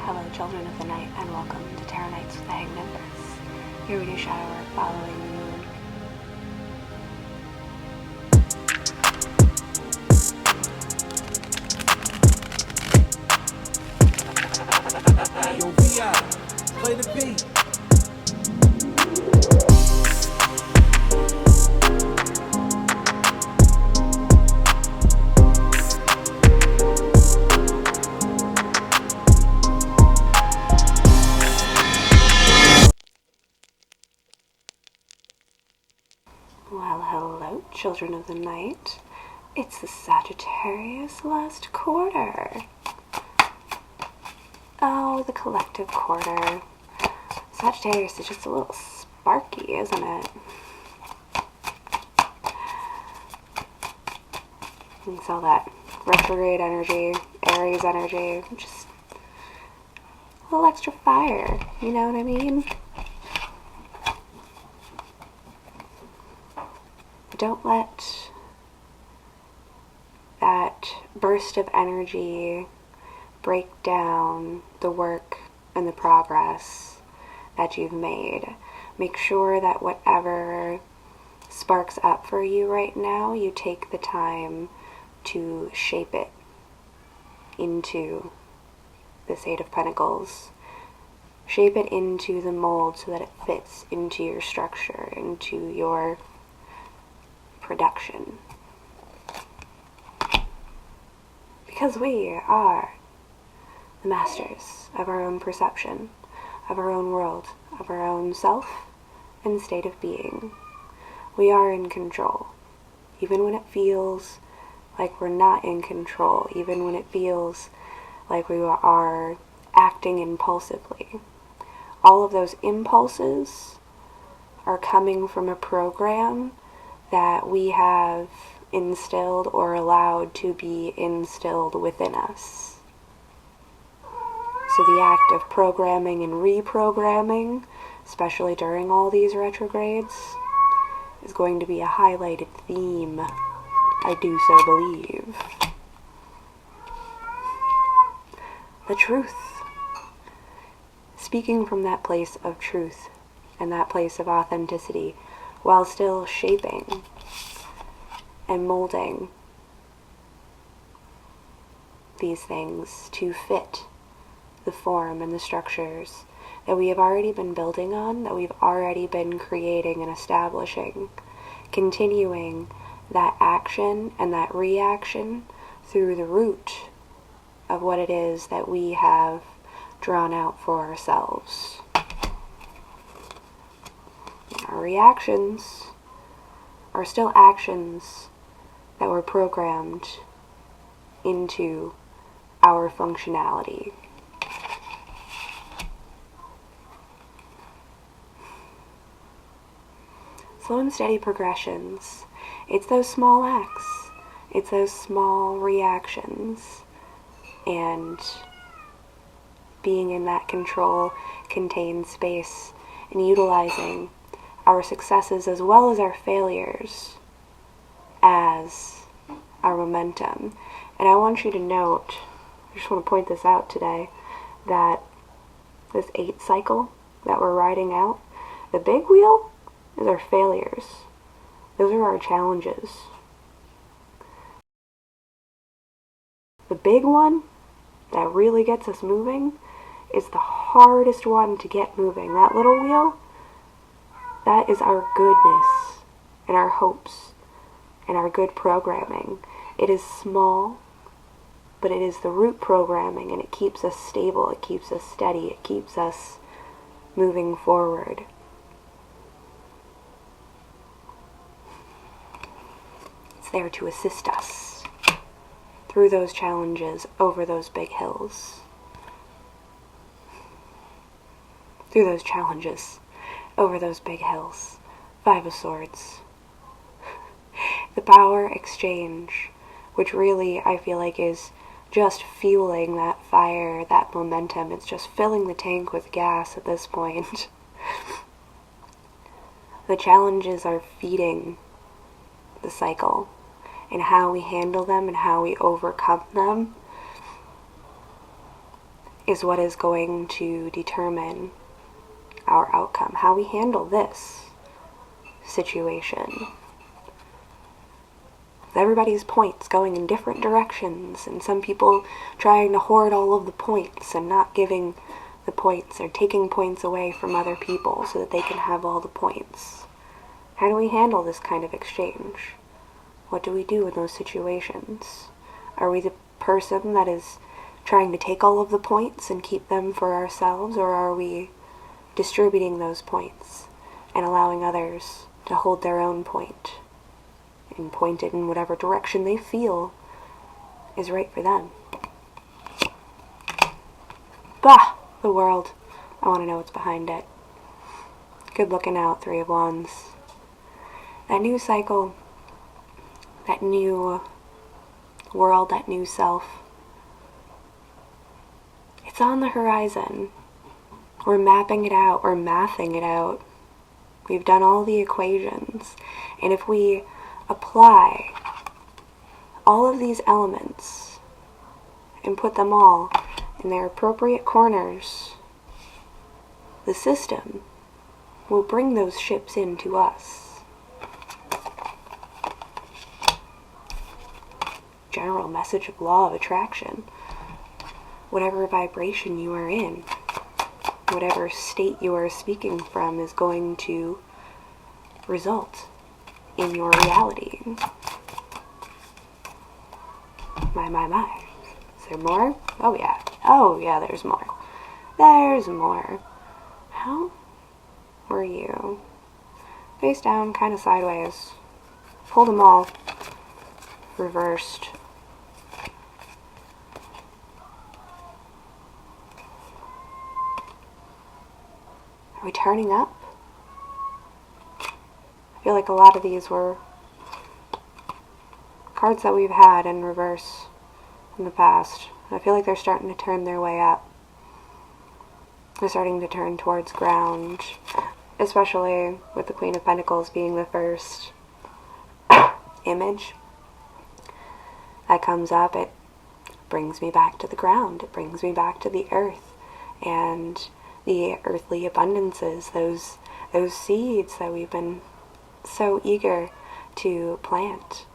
Hello, children of the night, and welcome to Tarot Nights with the Hanged Empress. Here we do shadow work following the moon. Yo, VI, play the beat. Well, hello, children of the night. It's the Sagittarius last quarter. Oh, the collective quarter. Sagittarius is just a little sparky, isn't it? And so that retrograde energy, Aries energy, just a little extra fire, you know what I mean? Don't let that burst of energy break down the work and the progress that you've made. Make sure that whatever sparks up for you right now, you take the time to shape it into this Eight of Pentacles. Shape it into the mold so that it fits into your structure, into your production. Because we are the masters of our own perception, of our own world, of our own self and state of being. We are in control, even when it feels like we're not in control, even when it feels like we are acting impulsively. All of those impulses are coming from a program that we have instilled or allowed to be instilled within us. So the act of programming and reprogramming, especially during all these retrogrades, is going to be a highlighted theme. I do so believe. The truth. Speaking from that place of truth and that place of authenticity, while still shaping and molding these things to fit the form and the structures that we have already been building on, that we've already been creating and establishing, continuing that action and that reaction through the root of what it is that we have drawn out for ourselves. Our reactions are still actions that were programmed into our functionality. Slow and steady progressions. It's those small acts. It's those small reactions. And being in that control, contained space and utilizing our successes as well as our failures as our momentum. And I want you to note, I just want to point this out today, that this 8 cycle that we're riding out, the big wheel is our failures. Those are our challenges. The big one that really gets us moving is the hardest one to get moving. That little wheel, that is our goodness and our hopes and our good programming. It is small, but it is the root programming, and it keeps us stable, it keeps us steady, it keeps us moving forward. It's there to assist us through those challenges, over those big hills. Through those challenges, over those big hills. 5 of Swords. The power exchange, which really I feel like is just fueling that fire, that momentum. It's just filling the tank with gas at this point. The challenges are feeding the cycle, and how we handle them and how we overcome them is what is going to determine our outcome, how we handle this situation. Everybody's points going in different directions, and some people trying to hoard all of the points and not giving the points or taking points away from other people so that they can have all the points. How do we handle this kind of exchange? What do we do in those situations? Are we the person that is trying to take all of the points and keep them for ourselves, or are we distributing those points and allowing others to hold their own point and point it in whatever direction they feel is right for them? Bah! The world. I want to know what's behind it. Good looking out, Three of Wands. That new cycle, that new world, that new self, it's on the horizon. We're mapping it out, we're mathing it out. We've done all the equations, and if we apply all of these elements and put them all in their appropriate corners, the system will bring those ships into us. General message of law of attraction. Whatever vibration you are in, whatever state you are speaking from is going to result in your reality. My. Is there more? Oh yeah, there's more. There's more. How were you? Face down, kind of sideways. Pull them all reversed. Are we turning up? I feel like a lot of these were cards that we've had in reverse in the past. I feel like they're starting to turn their way up. They're starting to turn towards ground, especially with the Queen of Pentacles being the first image that comes up. It brings me back to the ground. It brings me back to the earth and the earthly abundances, those seeds that we've been so eager to plant.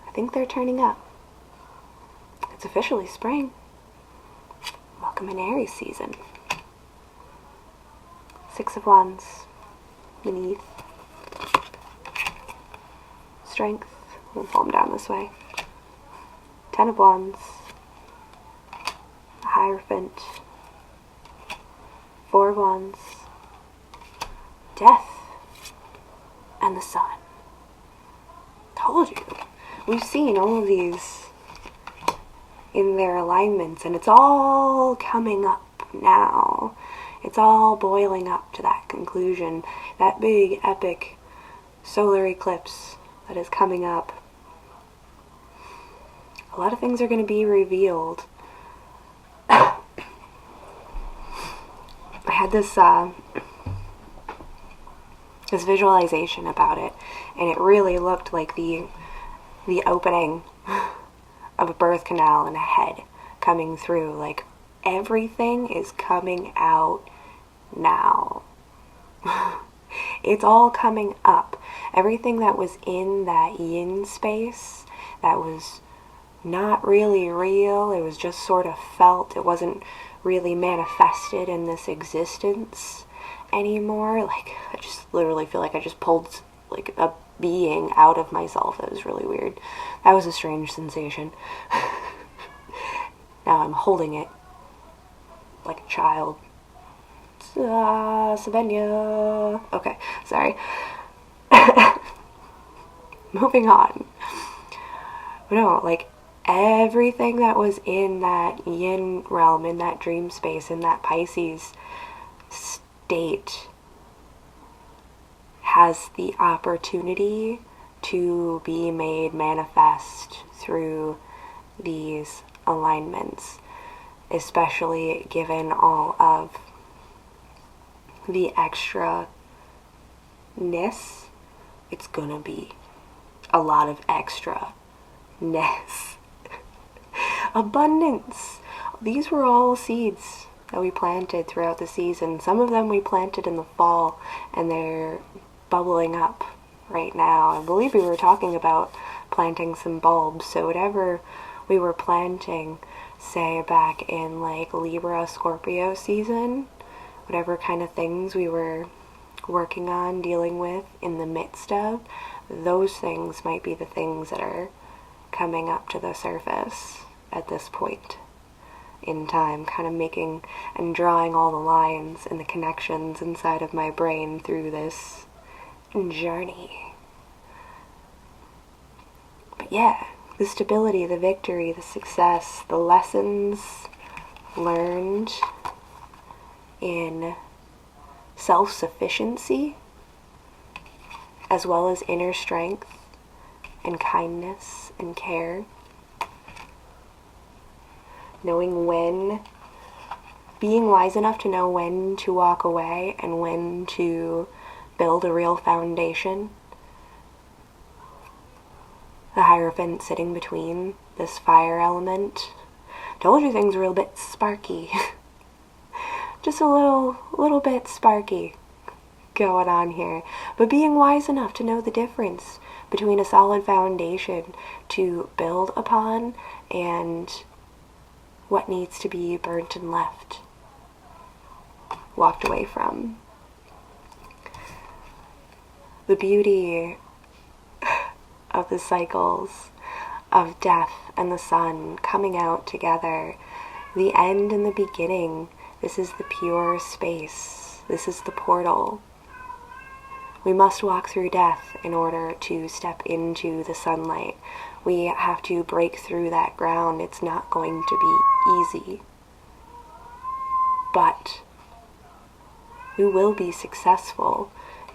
I think they're turning up. It's officially spring. Welcome in Aries season. Six of Wands beneath. Strength. We'll pull them down this way. Ten of Wands. A Hierophant. Four of Wands. Death. And the Sun. Told you. We've seen all of these in their alignments, and it's all coming up now. It's all boiling up to that conclusion. That big, epic solar eclipse that is coming up. A lot of things are going to be revealed. I had this visualization about it, and it really looked like the opening of a birth canal and a head coming through. Like, everything is coming out now. It's all coming up. Everything that was in that yin space, that was not really real, it was just sort of felt, it wasn't really manifested in this existence anymore. Like, I just literally feel like I just pulled like a being out of myself. That was really weird. That was a strange sensation. Now I'm holding it like a child. Savenya. Okay, sorry. Moving on. No, like, everything that was in that yin realm, in that dream space, in that Pisces state has the opportunity to be made manifest through these alignments, especially given all of the extra-ness. It's gonna be a lot of extra-ness. Abundance. these were all seeds that we planted throughout the season. Some of them we planted in the fall, and they're bubbling up right now. I believe we were talking about planting some bulbs, so whatever we were planting, say back in like Libra, Scorpio season, whatever kind of things we were working on, dealing with in the midst of, those things might be the things that are coming up to the surface at this point in time, kind of making and drawing all the lines and the connections inside of my brain through this journey. But yeah, the stability, the victory, the success, the lessons learned in self-sufficiency, as well as inner strength and kindness and care. Knowing when, being wise enough to know when to walk away and when to build a real foundation. The Hierophant sitting between this fire element. Told you things were a bit sparky. Just a little bit sparky going on here. But being wise enough to know the difference between a solid foundation to build upon and what needs to be burnt and left, walked away from. The beauty of the cycles of death and the sun coming out together, the end and the beginning. This is the pure space. This is the portal. We must walk through death in order to step into the sunlight. We have to break through that ground. It's not going to be easy. But we will be successful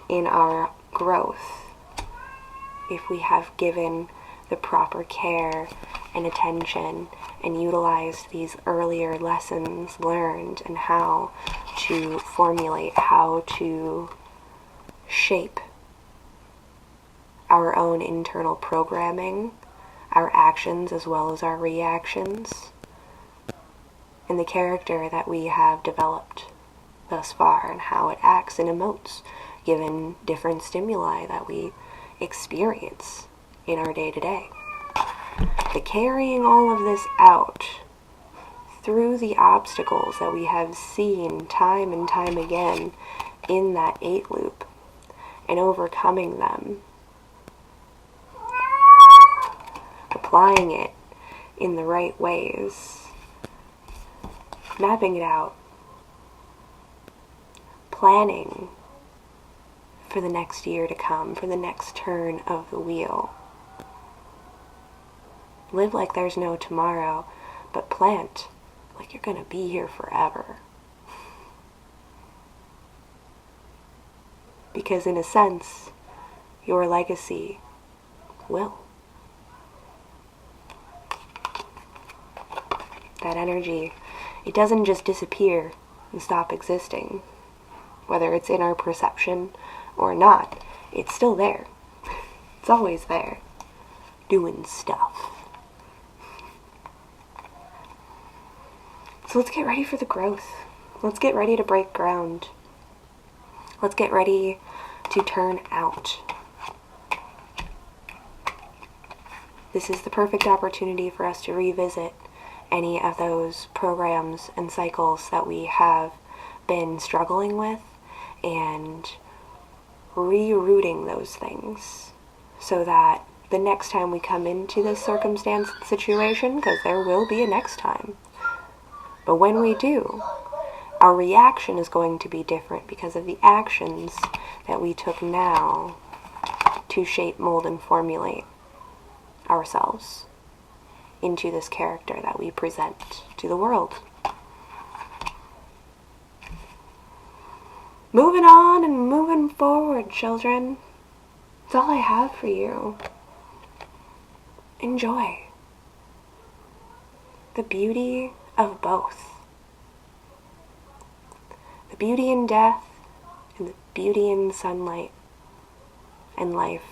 in our growth if we have given the proper care and attention and utilized these earlier lessons learned and how to formulate, how to shape our own internal programming, our actions as well as our reactions, and the character that we have developed thus far and how it acts and emotes given different stimuli that we experience in our day-to-day. But carrying all of this out through the obstacles that we have seen time and time again in that 8 loop and overcoming them, applying it in the right ways, mapping it out, planning for the next year to come, for the next turn of the wheel. Live like there's no tomorrow, but plant like you're going to be here forever. Because in a sense, your legacy will. That energy, it doesn't just disappear and stop existing. Whether it's in our perception or not, it's still there. It's always there, doing stuff. So let's get ready for the growth. Let's get ready to break ground. Let's get ready to turn out. This is the perfect opportunity for us to revisit any of those programs and cycles that we have been struggling with and rerouting those things so that the next time we come into this circumstance and situation, because there will be a next time, but when we do, our reaction is going to be different because of the actions that we took now to shape, mold, and formulate ourselves into this character that we present to the world. Moving on and moving forward, children. That's all I have for you. Enjoy the beauty of both. The beauty in death and the beauty in sunlight and life.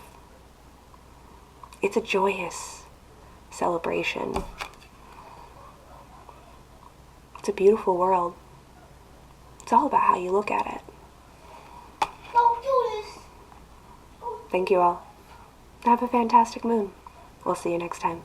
It's a joyous celebration. It's a beautiful world. It's all about how you look at it. Don't do this. Thank you all. Have a fantastic moon. We'll see you next time.